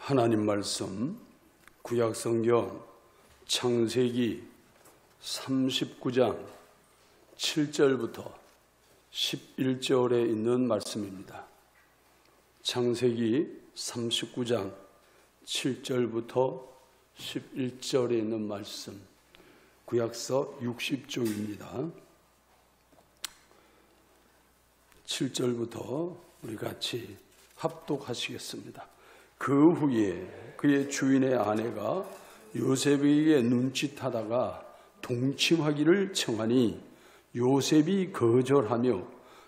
하나님 말씀 구약성경 창세기 39장 7절부터 11절에 있는 말씀입니다. 창세기 39장 7절부터 11절에 있는 말씀, 구약서 60쪽입니다. 7절부터 우리 같이 합독하시겠습니다. 그 후에 그의 주인의 아내가 요셉에게 눈짓하다가 동침하기를 청하니 요셉이 거절하며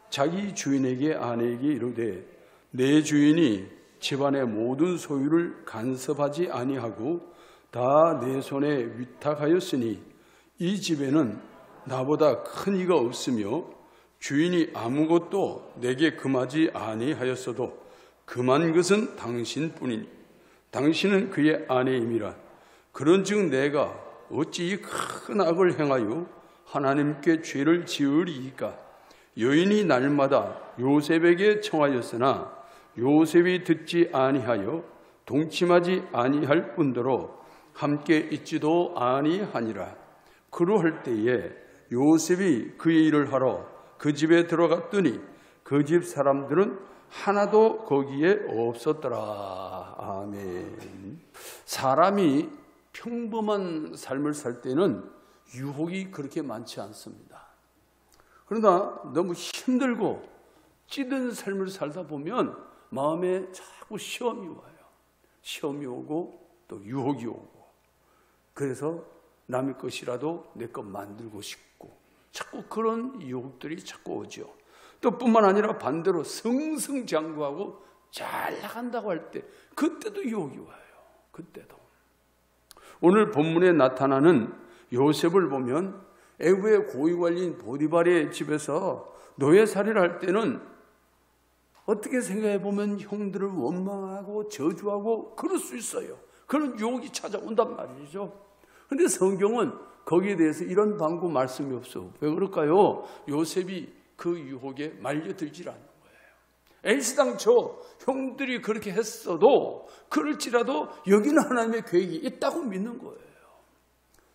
자기 주인에게 아내에게 이르되 내 주인이 집안의 모든 소유를 간섭하지 아니하고 다 내 손에 위탁하였으니 이 집에는 나보다 큰 이가 없으며 주인이 아무것도 내게 금하지 아니하였어도 금한 것은 당신뿐이니 당신은 그의 아내임이라. 그런즉 내가 어찌 이 큰 악을 행하여 하나님께 죄를 지으리이까. 여인이 날마다 요셉에게 청하였으나 요셉이 듣지 아니하여 동침하지 아니할 뿐더러 함께 있지도 아니하니라. 그러할 때에 요셉이 그의 일을 하러 그 집에 들어갔더니 그 집 사람들은 하나도 거기에 없었더라. 아멘. 사람이 평범한 삶을 살 때는 유혹이 그렇게 많지 않습니다. 그러나 너무 힘들고 찌든 삶을 살다 보면 마음에 자꾸 시험이 와요. 시험이 오고 또 유혹이 오고, 그래서 남의 것이라도 내 것 만들고 싶고 자꾸 그런 유혹들이 자꾸 오죠. 또 뿐만 아니라 반대로 승승장구하고 잘 나간다고 할 때 그때도 유혹이 와요. 그때도. 오늘 본문에 나타나는 요셉을 보면 애굽의 고위관리인 보디발의 집에서 노예살이를 할 때는 어떻게 생각해 보면 형들을 원망하고 저주하고 그럴 수 있어요. 그런 유혹이 찾아온단 말이죠. 그런데 성경은 거기에 대해서 이런 방구 말씀이 없어. 왜 그럴까요? 요셉이 그 유혹에 말려들질 않는 거예요. 애시당초 형들이 그렇게 했어도 그럴지라도 여기는 하나님의 계획이 있다고 믿는 거예요.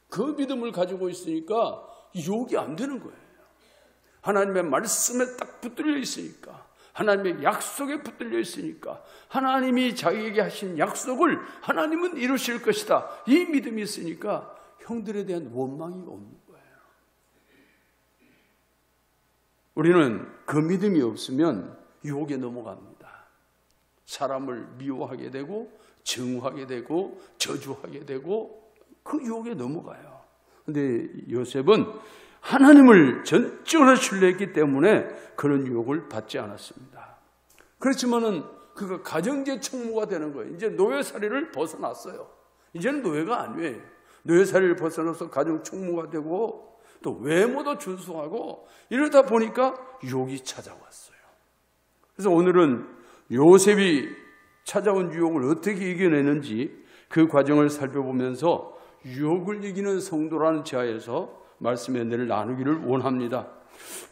그 믿음을 가지고 있으니까 유혹이 안 되는 거예요. 하나님의 말씀에 딱 붙들려 있으니까, 하나님의 약속에 붙들려 있으니까, 하나님이 자기에게 하신 약속을 하나님은 이루실 것이다, 이 믿음이 있으니까 형들에 대한 원망이 없는 거예요. 우리는 그 믿음이 없으면 유혹에 넘어갑니다. 사람을 미워하게 되고 증오하게 되고 저주하게 되고 그 유혹에 넘어가요. 그런데 요셉은 하나님을 전적으로 신뢰했기 때문에 그런 유혹을 받지 않았습니다. 그렇지만은 그가 가정제 총무가 되는 거예요. 이제 노예살이를 벗어났어요. 이제는 노예가 아니에요. 노예살이를 벗어나서 가정 총무가 되고 또 외모도 준수하고 이러다 보니까 유혹이 찾아왔어요. 그래서 오늘은 요셉이 찾아온 유혹을 어떻게 이겨내는지 그 과정을 살펴보면서 유혹을 이기는 성도라는 지하에서 말씀의 은혜를 나누기를 원합니다.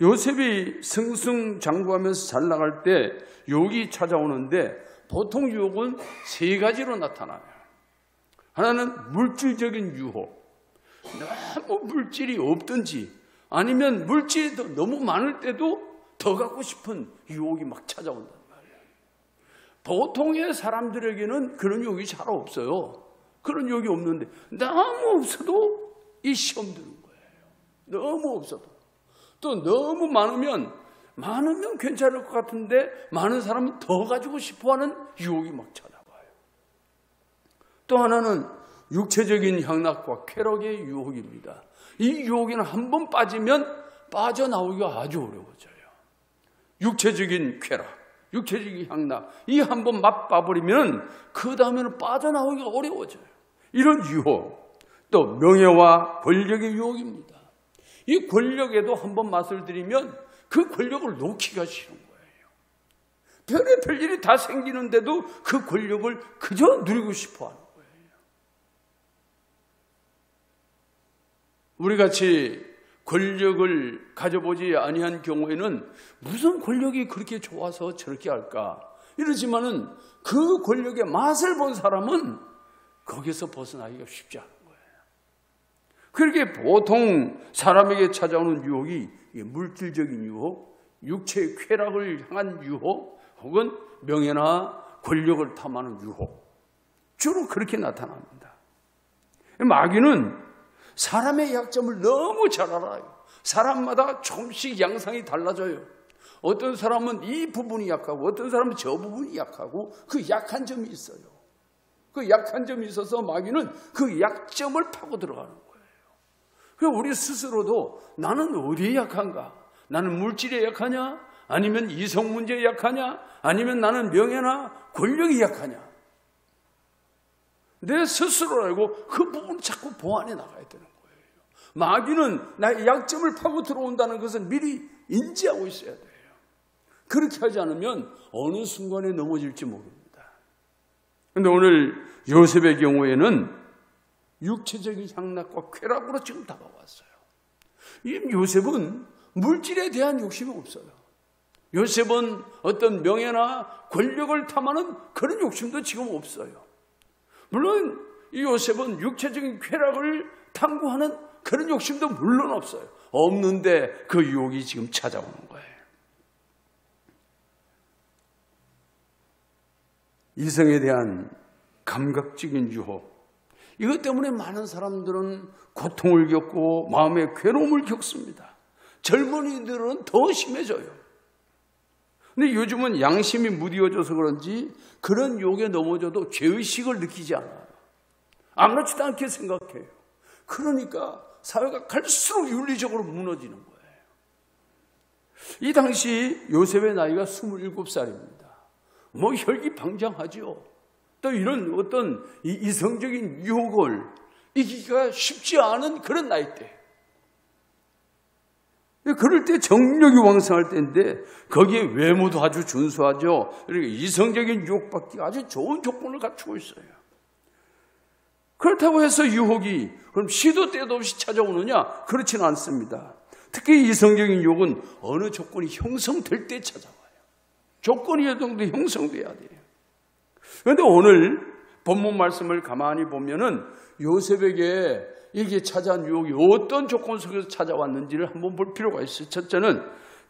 요셉이 승승장구하면서 잘 나갈 때 유혹이 찾아오는데 보통 유혹은 세 가지로 나타나요. 하나는 물질적인 유혹. 너무 물질이 없든지 아니면 물질이 너무 많을 때도 더 갖고 싶은 유혹이 막 찾아온단 말이에요. 보통의 사람들에게는 그런 유혹이 잘 없어요. 그런 유혹이 없는데 너무 없어도 이 시험 드는 거예요. 너무 없어도. 또 너무 많으면 괜찮을 것 같은데 많은 사람은 더 가지고 싶어하는 유혹이 막 찾아와요. 또 하나는 육체적인 향락과 쾌락의 유혹입니다. 이 유혹에는 한 번 빠지면 빠져나오기가 아주 어려워져요. 육체적인 쾌락, 육체적인 향락, 이 한 번 맛봐버리면 그 다음에는 빠져나오기가 어려워져요. 이런 유혹, 또 명예와 권력의 유혹입니다. 이 권력에도 한 번 맛을 들이면 그 권력을 놓기가 싫은 거예요. 별의 일이 다 생기는데도 그 권력을 그저 누리고 싶어하는 거예요. 우리같이 권력을 가져보지 아니한 경우에는 무슨 권력이 그렇게 좋아서 저렇게 할까? 이러지만은 그 권력의 맛을 본 사람은 거기서 벗어나기가 쉽지 않은 거예요. 그렇게 보통 사람에게 찾아오는 유혹이 물질적인 유혹, 육체의 쾌락을 향한 유혹, 혹은 명예나 권력을 탐하는 유혹, 주로 그렇게 나타납니다. 마귀는 사람의 약점을 너무 잘 알아요. 사람마다 조금씩 양상이 달라져요. 어떤 사람은 이 부분이 약하고 어떤 사람은 저 부분이 약하고 그 약한 점이 있어요. 그 약한 점이 있어서 마귀는 그 약점을 파고 들어가는 거예요. 그래서 우리 스스로도 나는 어디에 약한가? 나는 물질에 약하냐? 아니면 이성 문제에 약하냐? 아니면 나는 명예나 권력이 약하냐? 내 스스로 알고 그 부분을 자꾸 보완해 나가야 되는 거예요. 마귀는 나의 약점을 파고 들어온다는 것을 미리 인지하고 있어야 돼요. 그렇게 하지 않으면 어느 순간에 넘어질지 모릅니다. 그런데 오늘 요셉의 경우에는 육체적인 향락과 쾌락으로 지금 다가왔어요. 이 요셉은 물질에 대한 욕심이 없어요. 요셉은 어떤 명예나 권력을 탐하는 그런 욕심도 지금 없어요. 물론 이 요셉은 육체적인 쾌락을 탐구하는 그런 욕심도 물론 없어요. 없는데 그 유혹이 지금 찾아오는 거예요. 이성에 대한 감각적인 유혹, 이것 때문에 많은 사람들은 고통을 겪고 마음의 괴로움을 겪습니다. 젊은이들은 더 심해져요. 근데 요즘은 양심이 무디어져서 그런지 그런 유혹에 넘어져도 죄의식을 느끼지 않아요. 아무렇지도 않게 생각해요. 그러니까 사회가 갈수록 윤리적으로 무너지는 거예요. 이 당시 요셉의 나이가 27살입니다. 뭐 혈기방장하죠. 또 이런 어떤 이성적인 유혹을 이기기가 쉽지 않은 그런 나이대. 그럴 때 정력이 왕성할 때인데 거기에 외모도 아주 준수하죠. 그러니까 이성적인 유혹받기 아주 좋은 조건을 갖추고 있어요. 그렇다고 해서 유혹이 그럼 시도 때도 없이 찾아오느냐? 그렇지는 않습니다. 특히 이성적인 유혹은 어느 조건이 형성될 때 찾아와요. 조건이 어느 정도 형성돼야 돼요. 그런데 오늘 본문 말씀을 가만히 보면은 요셉에게 이게 찾아온 유혹이 어떤 조건 속에서 찾아왔는지를 한번 볼 필요가 있어요. 첫째는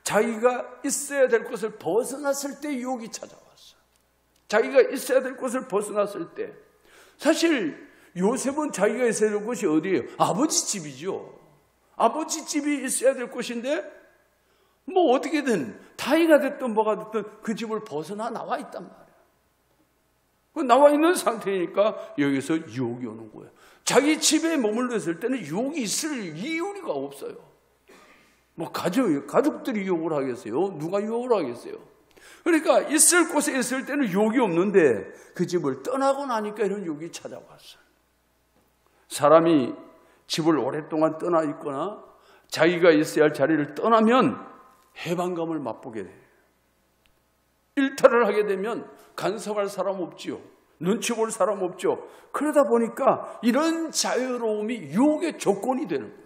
자기가 있어야 될 곳을 벗어났을 때 유혹이 찾아왔어요. 자기가 있어야 될 곳을 벗어났을 때. 사실 요셉은 자기가 있어야 될 곳이 어디예요? 아버지 집이죠. 아버지 집이 있어야 될 곳인데 뭐 어떻게든 타이가 됐든 뭐가 됐든 그 집을 벗어나 나와 있단 말이에요. 나와 있는 상태니까 여기서 유혹이 오는 거예요. 자기 집에 머물러 있을 때는 유혹이 있을 이유가 없어요. 뭐 가족들이 유혹을 하겠어요? 누가 유혹을 하겠어요? 그러니까 있을 곳에 있을 때는 유혹이 없는데 그 집을 떠나고 나니까 이런 유혹이 찾아왔어요. 사람이 집을 오랫동안 떠나 있거나 자기가 있어야 할 자리를 떠나면 해방감을 맛보게 돼요. 일탈을 하게 되면 간섭할 사람 없지요. 눈치 볼 사람 없죠. 그러다 보니까 이런 자유로움이 유혹의 조건이 되는 거예요.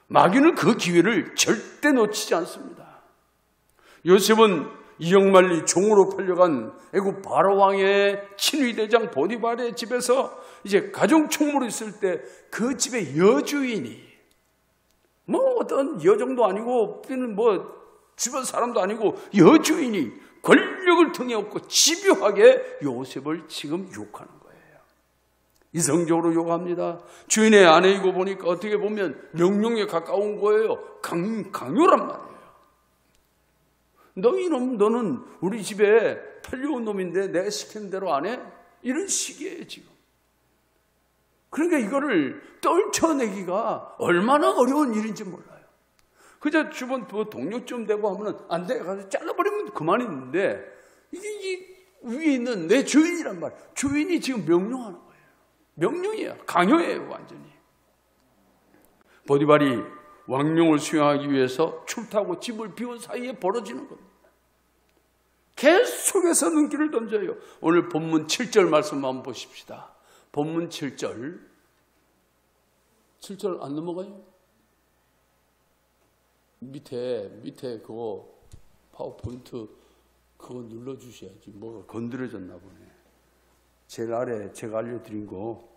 마귀는 그 기회를 절대 놓치지 않습니다. 요셉은 이역만리 종으로 팔려간 애굽 바로왕의 친위대장 보디발의 집에서 이제 가정총무로 있을 때 그 집의 여주인이 뭐 어떤 여정도 아니고 뭐 주변 사람도 아니고 여주인이 권력을 등에 업고 집요하게 요셉을 지금 유혹하는 거예요. 이성적으로 유혹합니다. 주인의 아내이고 보니까 어떻게 보면 명령에 가까운 거예요. 강요란 말이에요. 너 이놈, 너는 우리 집에 팔려온 놈인데 내가 시킨 대로 안 해? 이런 식이에요 지금. 그러니까 이거를 떨쳐내기가 얼마나 어려운 일인지 몰라요. 그저 주변 동료쯤 되고 하면은 안 돼. 가서 잘라버리면 그만인데 이게 위에 있는 내 주인이란 말. 주인이 지금 명령하는 거예요. 명령이야. 강요예요 완전히. 보디발이 왕명을 수행하기 위해서 출타하고 집을 비운 사이에 벌어지는 겁니다. 계속해서 눈길을 던져요. 오늘 본문 7절 말씀 한번 보십시다. 본문 7절. 7절 안 넘어가요? 밑에 그거 파워포인트 그거 눌러주셔야지. 뭐가 건드려졌나 보네. 제일 아래 제가 알려드린 거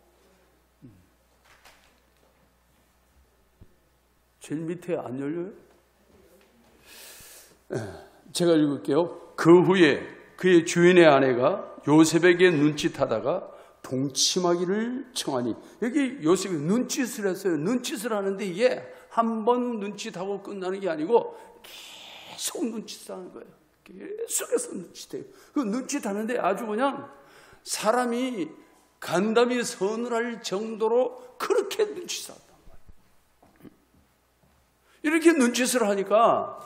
제일 밑에 안 열려요? 제가 읽을게요. 그 후에 그의 주인의 아내가 요셉에게 눈짓하다가 동침하기를 청하니, 여기 요셉이 눈짓을 했어요. 눈짓을 하는데 이게 한 번 눈짓하고 끝나는 게 아니고 계속 눈짓을 하는 거예요. 계속해서 눈짓해요. 그 눈짓하는데 아주 그냥 사람이 간담이 서늘할 정도로 그렇게 눈짓을 한단 말이에요. 이렇게 눈짓을 하니까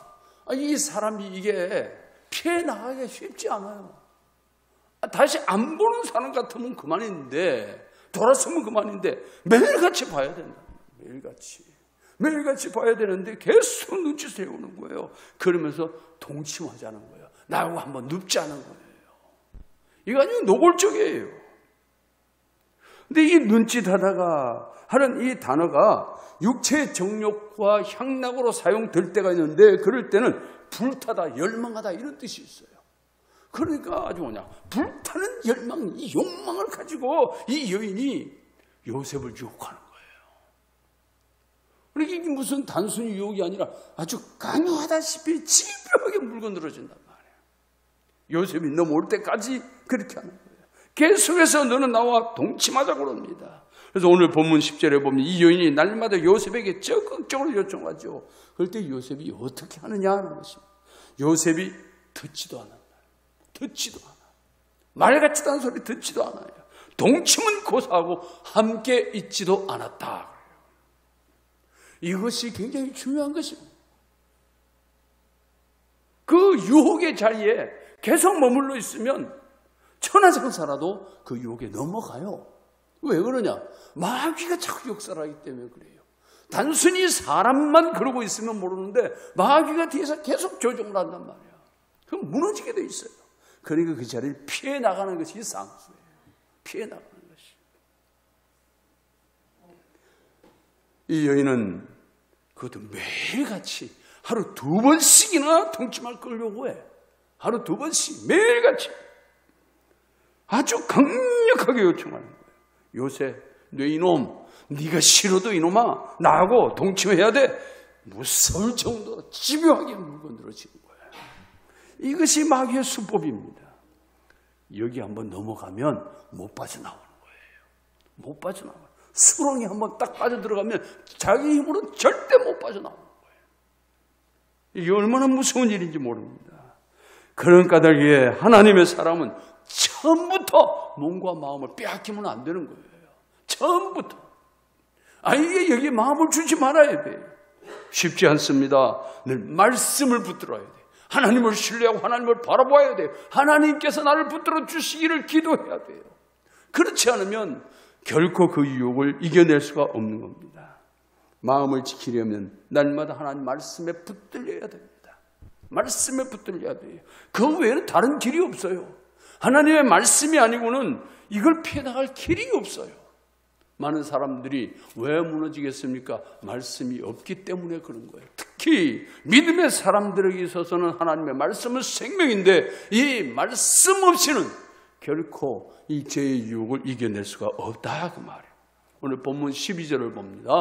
이 사람이 이게 피해 나가기가 쉽지 않아요. 다시 안 보는 사람 같으면 그만인데, 돌아서면 그만인데 매일같이 봐야 된다. 매일같이 봐야 되는데 계속 눈짓을 해오는 거예요. 그러면서 동침하자는 거예요. 나하고 한번 눕자는 거예요. 이거 아주 노골적이에요. 근데 이 눈짓하다가 하는 이 단어가 육체의 정욕과 향락으로 사용될 때가 있는데, 그럴 때는 불타다, 열망하다 이런 뜻이 있어요. 그러니까 아주 그냥 불타는 열망, 이 욕망을 가지고 이 여인이 요셉을 유혹하는 거예요. 그러니까 이게 무슨 단순히 유혹이 아니라 아주 강요하다시피 집요하게 물고 늘어진단 말이에요. 요셉이 넘어올 때까지 그렇게 하는 거예요. 계속해서 너는 나와 동침하자고 그럽니다. 그래서 오늘 본문 10절에 보면 이 여인이 날마다 요셉에게 적극적으로 요청하죠. 그럴 때 요셉이 어떻게 하느냐 하는 것입니다. 요셉이 듣지도 않아요. 말 같지도 않은 소리 듣지도 않아요. 동침은 고사하고 함께 있지도 않았다. 이것이 굉장히 중요한 것입니다. 그 유혹의 자리에 계속 머물러 있으면 천하장사라도 그 유혹에 넘어가요. 왜 그러냐? 마귀가 자꾸 역사하기 때문에 그래요. 단순히 사람만 그러고 있으면 모르는데 마귀가 뒤에서 계속 조종을 한단 말이야. 그럼 무너지게 돼 있어요. 그러니까 그 자리를 피해 나가는 것이 상수예요. 피해 나가는 것이. 이 여인은 그것도 매일같이 하루 2번씩이나 동침할 거려고 해. 하루 2번씩 매일같이 아주 강력하게 요청하는 거예요. 요셉, 너 이놈, 네가 싫어도 이놈아 나하고 동침해야 돼. 무서울 정도로 집요하게 물고 늘어지는 거예요. 이것이 마귀의 수법입니다. 여기 한번 넘어가면 못 빠져나오는 거예요. 못 빠져나와요. 수렁이 한번 딱 빠져들어가면 자기 힘으로 절대 못 빠져나오는 거예요. 이게 얼마나 무서운 일인지 모릅니다. 그런 까닭에 하나님의 사람은 처음부터 몸과 마음을 빼앗기면 안 되는 거예요. 처음부터. 이게 여기에 마음을 주지 말아야 돼요. 쉽지 않습니다. 늘 말씀을 붙들어야 돼요. 하나님을 신뢰하고 하나님을 바라봐야 돼요. 하나님께서 나를 붙들어 주시기를 기도해야 돼요. 그렇지 않으면 결코 그 유혹을 이겨낼 수가 없는 겁니다. 마음을 지키려면 날마다 하나님 말씀에 붙들려야 됩니다. 말씀에 붙들려야 돼요. 그 외에는 다른 길이 없어요. 하나님의 말씀이 아니고는 이걸 피해 나갈 길이 없어요. 많은 사람들이 왜 무너지겠습니까? 말씀이 없기 때문에 그런 거예요. 특히 믿음의 사람들에게 있어서는 하나님의 말씀은 생명인데 이 말씀 없이는 결코 이 죄의 유혹을 이겨낼 수가 없다 그 말이에요. 오늘 본문 12절을 봅니다.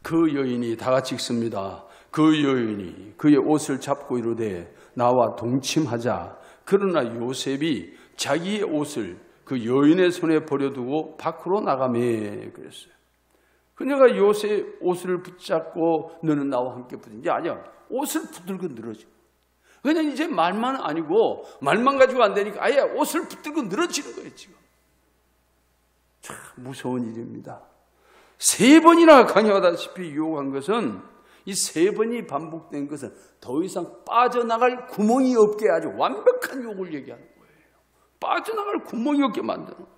그 여인이 다 같이 읽습니다. 그 여인이 그의 옷을 잡고 이르되 나와 동침하자. 그러나 요셉이 자기의 옷을 그 여인의 손에 버려두고 밖으로 나가매 그랬어요. 그녀가 요셉의 옷을 붙잡고 너는 나와 함께 붙은 게 아니야. 옷을 붙들고 늘어져. 그냥 이제 말만 아니고 말만 가지고 안 되니까 아예 옷을 붙들고 늘어지는 거예요 지금. 참 무서운 일입니다. 3번이나 강요하다시피 유혹한 것은 이 3번이 반복된 것은 더 이상 빠져나갈 구멍이 없게 아주 완벽한 유혹을 얘기하는 거예요. 빠져나갈 구멍이 없게 만드는 거예요.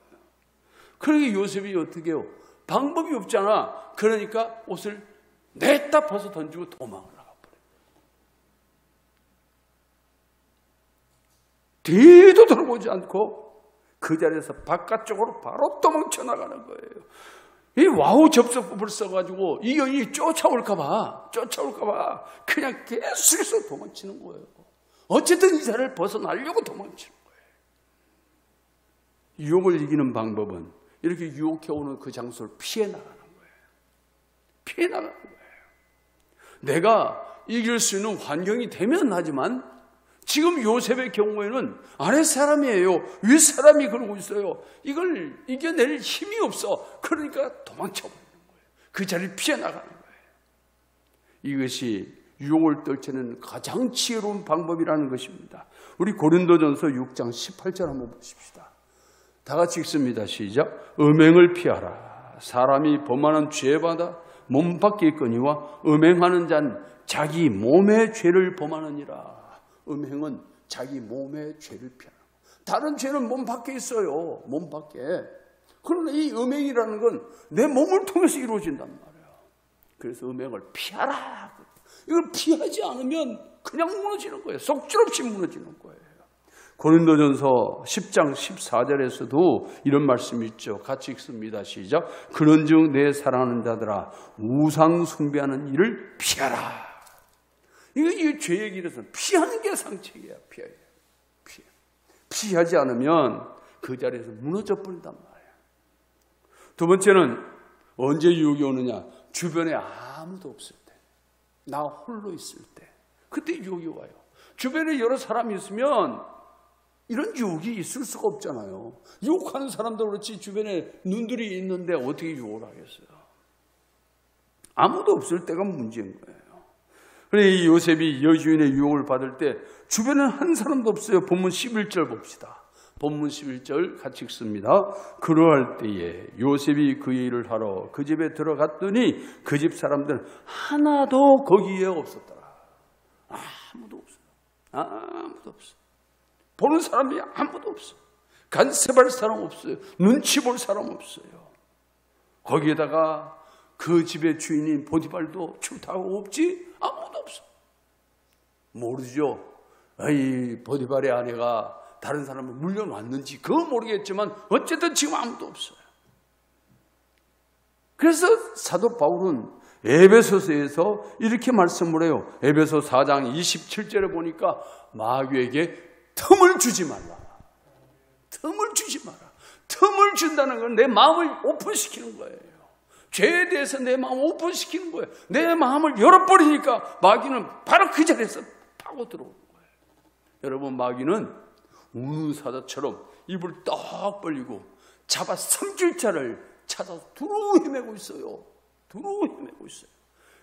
그러니까 요셉이 어떻게 해요? 방법이 없잖아. 그러니까 옷을 냈다 벗어 던지고 도망을 나가버려요. 뒤도 돌아보지 않고 그 자리에서 바깥쪽으로 바로 도망쳐 나가는 거예요. 이 와우 접속법을 써가지고 이 여인이 쫓아올까봐 그냥 계속해서 도망치는 거예요. 어쨌든 이 자리를 벗어나려고 도망치는 거예요. 유혹을 이기는 방법은 이렇게 유혹해오는 그 장소를 피해 나가는 거예요. 피해 나가는 거예요. 내가 이길 수 있는 환경이 되면 하지만 지금 요셉의 경우에는 아랫사람이에요. 윗사람이 그러고 있어요. 이걸 이겨낼 힘이 없어. 그러니까 도망쳐버리는 거예요. 그 자리를 피해 나가는 거예요. 이것이 유혹을 떨치는 가장 지혜로운 방법이라는 것입니다. 우리 고린도전서 6장 18절 한번 보십시다. 다 같이 읽습니다. 시작. 음행을 피하라. 사람이 범하는 죄마다 몸 밖에 있거니와 음행하는 자는 자기 몸의 죄를 범하느니라. 음행은 자기 몸의 죄를 피하는 거예요. 다른 죄는 몸 밖에 있어요. 몸 밖에. 그러나 이 음행이라는 건 내 몸을 통해서 이루어진단 말이에요. 그래서 음행을 피하라. 이걸 피하지 않으면 그냥 무너지는 거예요. 속절없이 무너지는 거예요. 고린도전서 10장 14절에서도 이런 말씀이 있죠. 같이 읽습니다. 시작. 그런즉 내 사랑하는 자들아 우상 숭배하는 일을 피하라. 이 죄의 길에서는 피하는 게 상책이야. 피하지 않으면 그 자리에서 무너져 버린단 말이에요. 두 번째는 언제 유혹이 오느냐? 주변에 아무도 없을 때, 나 홀로 있을 때, 그때 유혹이 와요. 주변에 여러 사람이 있으면 이런 유혹이 있을 수가 없잖아요. 유혹하는 사람도 그렇지 주변에 눈들이 있는데 어떻게 유혹을 하겠어요? 아무도 없을 때가 문제인 거예요. 그래, 이 요셉이 여주인의 유혹을 받을 때 주변에는 한 사람도 없어요. 본문 11절 봅시다. 본문 11절 같이 읽습니다. 그러할 때에 요셉이 그 일을 하러 그 집에 들어갔더니 그 집 사람들은 하나도 거기에 없었더라. 아무도 없어요. 아무도 없어요. 보는 사람이 아무도 없어요. 간섭할 사람 없어요. 눈치 볼 사람 없어요. 거기에다가 그 집의 주인인 보디발도 출타하고 없지? 아무도 없어. 모르죠. 이 보디발의 아내가 다른 사람을 물려놨는지 그건 모르겠지만 어쨌든 지금 아무도 없어요. 그래서 사도 바울은 에베소서에서 이렇게 말씀을 해요. 에베소 4장 27절에 보니까 마귀에게 틈을 주지 말라. 틈을 주지 마라. 틈을 준다는 건 내 마음을 오픈시키는 거예요. 죄에 대해서 내 마음을 오픈시키는 거예요. 내 마음을 열어버리니까 마귀는 바로 그 자리에서 파고 들어오는 거예요. 여러분, 마귀는 우는 사자처럼 입을 딱 벌리고 잡아 삼킬 자를 찾아서 두루 헤매고 있어요. 두루 헤매고 있어요.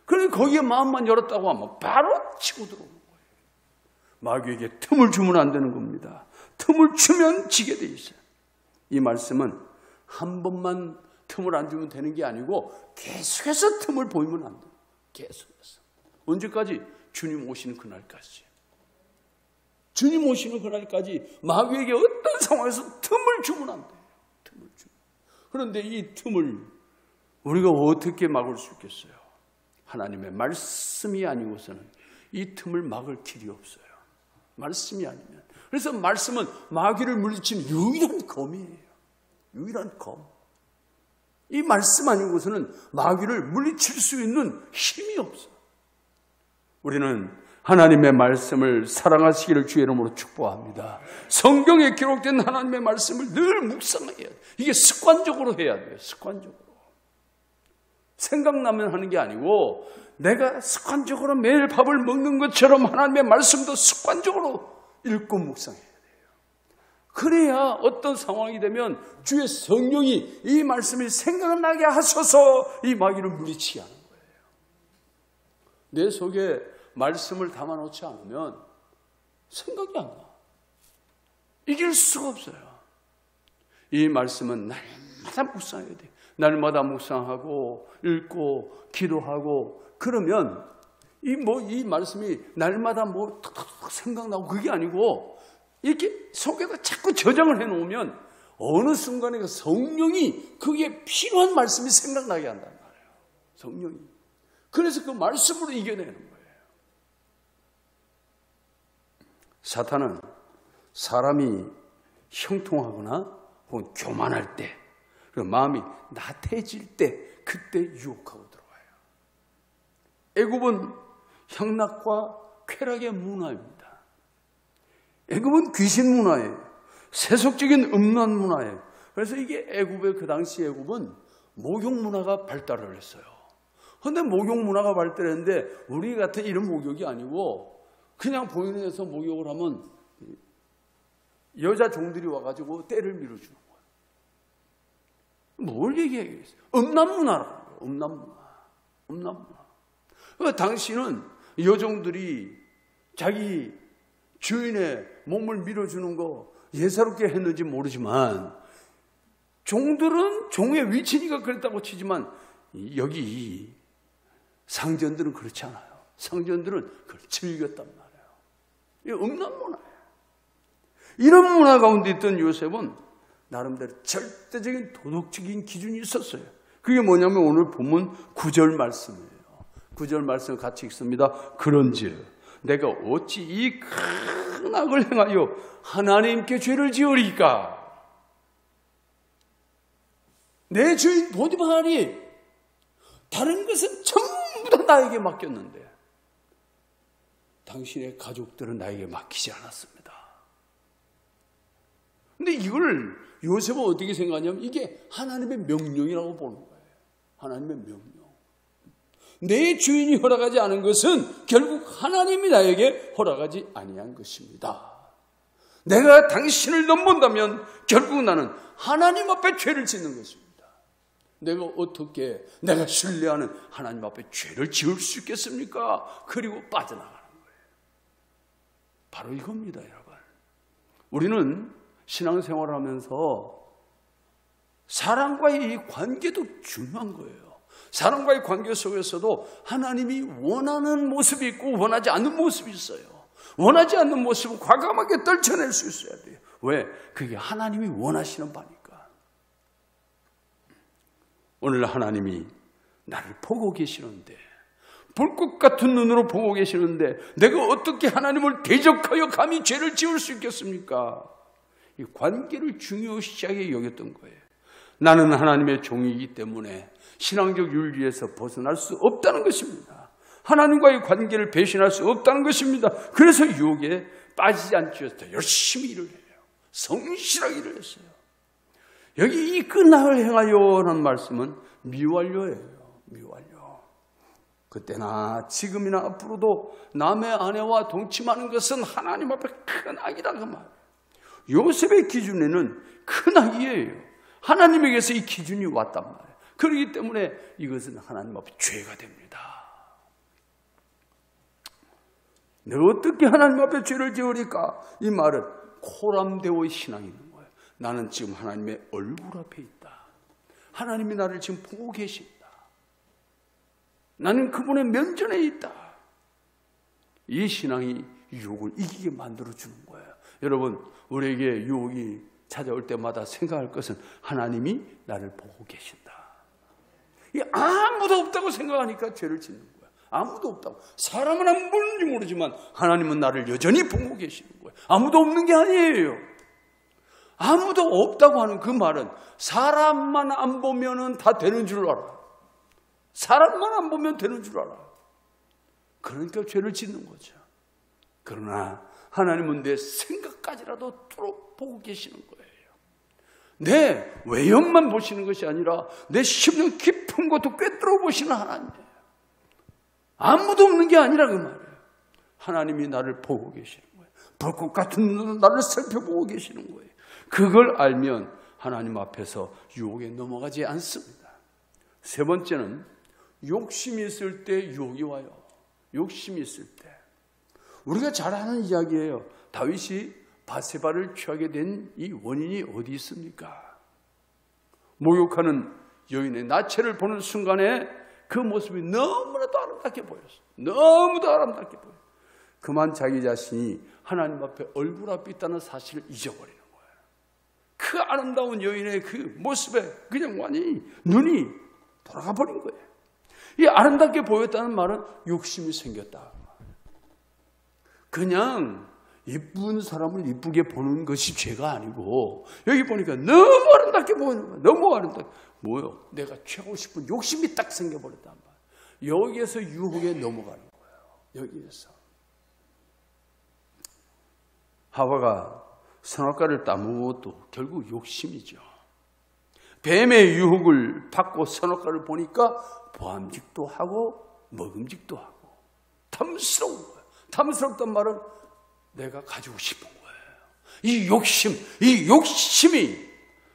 그래서 거기에 마음만 열었다고 하면 바로 치고 들어오는 거예요. 마귀에게 틈을 주면 안 되는 겁니다. 틈을 주면 지게 돼 있어요. 이 말씀은 한 번만 틈을 안 주면 되는 게 아니고 계속해서 틈을 보이면 안 돼요. 계속해서. 언제까지? 주님 오시는 그날까지. 주님 오시는 그날까지 마귀에게 어떤 상황에서 틈을 주면 안 돼요. 틈을 주면. 그런데 이 틈을 우리가 어떻게 막을 수 있겠어요? 하나님의 말씀이 아니고서는 이 틈을 막을 길이 없어요. 말씀이 아니면. 그래서 말씀은 마귀를 물리치는 유일한 검이에요. 유일한 검. 이 말씀 아니고서는 마귀를 물리칠 수 있는 힘이 없어요. 우리는 하나님의 말씀을 사랑하시기를 주의 이름으로 축복합니다. 성경에 기록된 하나님의 말씀을 늘 묵상해야 돼요. 이게 습관적으로 해야 돼요. 습관적으로. 생각나면 하는 게 아니고 내가 습관적으로 매일 밥을 먹는 것처럼 하나님의 말씀도 습관적으로 읽고 묵상해야 돼요. 그래야 어떤 상황이 되면 주의 성령이 이 말씀이 생각나게 하셔서 이 마귀를 물리치게 하는 거예요. 내 속에 말씀을 담아놓지 않으면 생각이 안 나. 이길 수가 없어요. 이 말씀은 날마다 묵상해야 돼요. 날마다 묵상하고 읽고 기도하고 그러면 이 말씀이 날마다 탁탁탁 생각나고 그게 아니고 이렇게 속에다 자꾸 저장을 해놓으면 어느 순간에 성령이 그게 필요한 말씀이 생각나게 한단 말이에요. 성령이. 그래서 그 말씀으로 이겨내는 거예요. 사탄은 사람이 형통하거나 혹은 교만할 때, 그리고 마음이 나태해질 때 그때 유혹하고 들어와요. 애굽은 향락과 쾌락의 문화입니다. 애굽은 귀신 문화예요. 세속적인 음란 문화예요. 그래서 이게 애굽의 그 당시 애굽은 목욕 문화가 발달을 했어요. 그런데 목욕 문화가 발달했는데 우리 같은 이런 목욕이 아니고 그냥 보이는 데서 목욕을 하면 여자 종들이 와가지고 때를 밀어주는 거예요. 뭘 얘기하겠어요? 음란 문화라고. 음란 문화. 음란 문화. 그러니까 당시는 여종들이 자기 주인의 몸을 밀어주는 거 예사롭게 했는지 모르지만 종들은 종의 위치니까 그랬다고 치지만 여기 상전들은 그렇지 않아요. 상전들은 그걸 즐겼단 말이에요. 이게 음란 문화예요. 이런 문화 가운데 있던 요셉은 나름대로 절대적인 도덕적인 기준이 있었어요. 그게 뭐냐면 오늘 본문 9절 말씀이에요. 9절 말씀 같이 읽습니다. 그런즉 내가 어찌 이 큰 악을 행하여 하나님께 죄를 지으리까? 내 주인 보디발이 다른 것은 전부 다 나에게 맡겼는데 당신의 가족들은 나에게 맡기지 않았습니다. 근데 이걸 요셉은 어떻게 생각하냐면 이게 하나님의 명령이라고 보는 거예요. 하나님의 명령. 내 주인이 허락하지 않은 것은 결국 하나님이 나에게 허락하지 아니한 것입니다. 내가 당신을 넘본다면 결국 나는 하나님 앞에 죄를 짓는 것입니다. 내가 어떻게 내가 신뢰하는 하나님 앞에 죄를 지을 수 있겠습니까? 그리고 빠져나가는 거예요. 바로 이겁니다, 여러분. 우리는 신앙생활을 하면서 사람과의 이 관계도 중요한 거예요. 사람과의 관계 속에서도 하나님이 원하는 모습이 있고 원하지 않는 모습이 있어요. 원하지 않는 모습은 과감하게 떨쳐낼 수 있어야 돼요. 왜? 그게 하나님이 원하시는 바니까. 오늘 하나님이 나를 보고 계시는데, 불꽃 같은 눈으로 보고 계시는데 내가 어떻게 하나님을 대적하여 감히 죄를 지을 수 있겠습니까? 이 관계를 중요시하게 여겼던 거예요. 나는 하나님의 종이기 때문에 신앙적 윤리에서 벗어날 수 없다는 것입니다. 하나님과의 관계를 배신할 수 없다는 것입니다. 그래서 유혹에 빠지지 않기 위해서 열심히 일을 해요. 성실하게 일을 했어요. 여기 이 끝나을 행하여라는 말씀은 미완료예요. 미완료. 그때나 지금이나 앞으로도 남의 아내와 동침하는 것은 하나님 앞에 큰 악이다 그 말이에요. 요셉의 기준에는 큰 악이에요. 하나님에게서 이 기준이 왔단 말이에요. 그렇기 때문에 이것은 하나님 앞에 죄가 됩니다. 내가 어떻게 하나님 앞에 죄를 지으리까? 이 말은 코람데오의 신앙이 있는 거예요. 나는 지금 하나님의 얼굴 앞에 있다. 하나님이 나를 지금 보고 계신다. 나는 그분의 면전에 있다. 이 신앙이 유혹을 이기게 만들어주는 거예요. 여러분, 우리에게 유혹이 찾아올 때마다 생각할 것은 하나님이 나를 보고 계신다. 이게 아무도 없다고 생각하니까 죄를 짓는 거예요. 아무도 없다고. 사람은 안 보는지 모르지만 하나님은 나를 여전히 보고 계시는 거예요. 아무도 없는 게 아니에요. 아무도 없다고 하는 그 말은 사람만 안 보면은 다 되는 줄 알아. 사람만 안 보면 되는 줄 알아. 그러니까 죄를 짓는 거죠. 그러나 하나님은 내 생각까지라도 뚫어 보고 계시는 거예요. 내 외형만 보시는 것이 아니라 내 심령 깊은 것도 꿰뚫어 보시는 하나님이에요. 아무도 없는 게 아니라 그 말이에요. 하나님이 나를 보고 계시는 거예요. 불꽃 같은 눈으로 나를 살펴보고 계시는 거예요. 그걸 알면 하나님 앞에서 유혹에 넘어가지 않습니다. 세 번째는 욕심이 있을 때 유혹이 와요. 욕심이 있을 때. 우리가 잘 아는 이야기예요. 다윗이 바세바를 취하게 된 이 원인이 어디 있습니까? 목욕하는 여인의 나체를 보는 순간에 그 모습이 너무나도 아름답게 보였어요. 너무도 아름답게 보여요. 그만 자기 자신이 하나님 앞에 얼굴 앞에 있다는 사실을 잊어버리는 거예요. 그 아름다운 여인의 그 모습에 그냥 완전히 눈이 돌아가 버린 거예요. 이 아름답게 보였다는 말은 욕심이 생겼다. 그냥 이쁜 사람을 이쁘게 보는 것이 죄가 아니고 여기 보니까 너무 아름답게 보이는 거예요. 너무 아름답게. 뭐요? 내가 취하고 싶은 욕심이 딱 생겨버렸단 말이에요. 여기에서 유혹에 넘어가는 거예요. 여기에서. 하와가 선악과를 따먹은 것도 결국 욕심이죠. 뱀의 유혹을 받고 선악과를 보니까 보암직도 하고 먹음직도 하고 탐스러운 거예요. 탐스럽단 말은 내가 가지고 싶은 거예요. 이 욕심이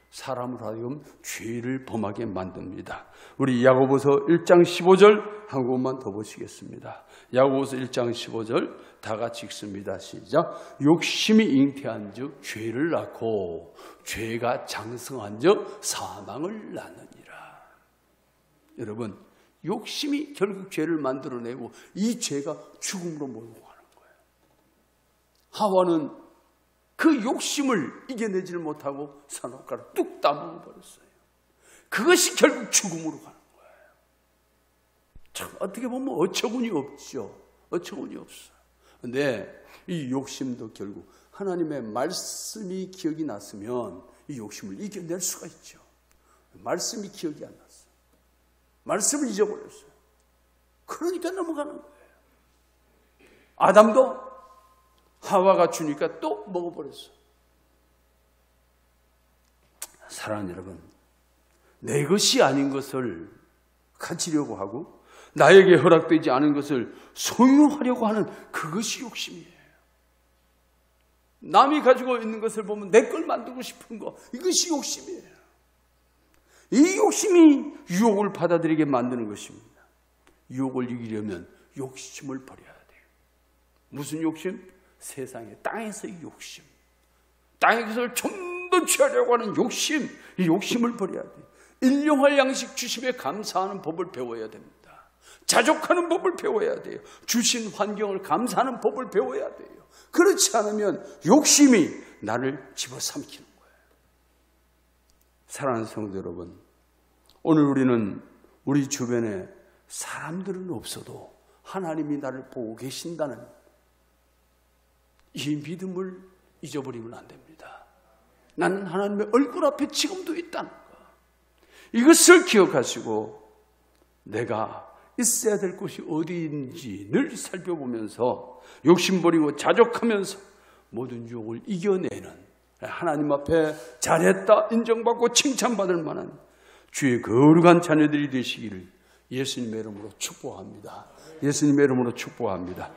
사람을 하여금 죄를 범하게 만듭니다. 우리 야고보서 1장 15절 한 곳만 더 보시겠습니다. 야고보서 1장 15절 다 같이 읽습니다. 시작. 욕심이 잉태한 즉 죄를 낳고 죄가 장성한 즉 사망을 낳느니라. 여러분, 욕심이 결국 죄를 만들어내고 이 죄가 죽음으로 몰고 가는 거예요. 하와는 그 욕심을 이겨내지를 못하고 선악과를 뚝 따먹어 버렸어요. 그것이 결국 죽음으로 가는 거예요. 참 어떻게 보면 어처구니 없죠. 어처구니 없어요. 그런데 이 욕심도 결국 하나님의 말씀이 기억이 났으면 이 욕심을 이겨낼 수가 있죠. 말씀이 기억이 안 났어요. 말씀을 잊어버렸어요. 그러니까 넘어가는 거예요. 아담도 하와가 주니까 또 먹어버렸어. 사랑하는 여러분, 내 것이 아닌 것을 가지려고 하고 나에게 허락되지 않은 것을 소유하려고 하는 그것이 욕심이에요. 남이 가지고 있는 것을 보면 내 걸 만들고 싶은 거, 이것이 욕심이에요. 이 욕심이 유혹을 받아들이게 만드는 것입니다. 유혹을 이기려면 욕심을 버려야 돼요. 무슨 욕심? 세상에 땅에서의 욕심, 땅의 것을 좀 더 취하려고 하는 욕심, 이 욕심을 버려야 돼요. 일용할 양식 주심에 감사하는 법을 배워야 됩니다. 자족하는 법을 배워야 돼요. 주신 환경을 감사하는 법을 배워야 돼요. 그렇지 않으면 욕심이 나를 집어삼키는 거예요. 사랑하는 성도 여러분, 오늘 우리는 우리 주변에 사람들은 없어도 하나님이 나를 보고 계신다는 이 믿음을 잊어버리면 안 됩니다. 나는 하나님의 얼굴 앞에 지금도 있다는 것. 이것을 기억하시고 내가 있어야 될 곳이 어디인지 늘 살펴보면서 욕심 버리고 자족하면서 모든 유혹을 이겨내는 하나님 앞에 잘했다 인정받고 칭찬받을 만한 주의 거룩한 자녀들이 되시기를 예수님의 이름으로 축복합니다. 예수님의 이름으로 축복합니다.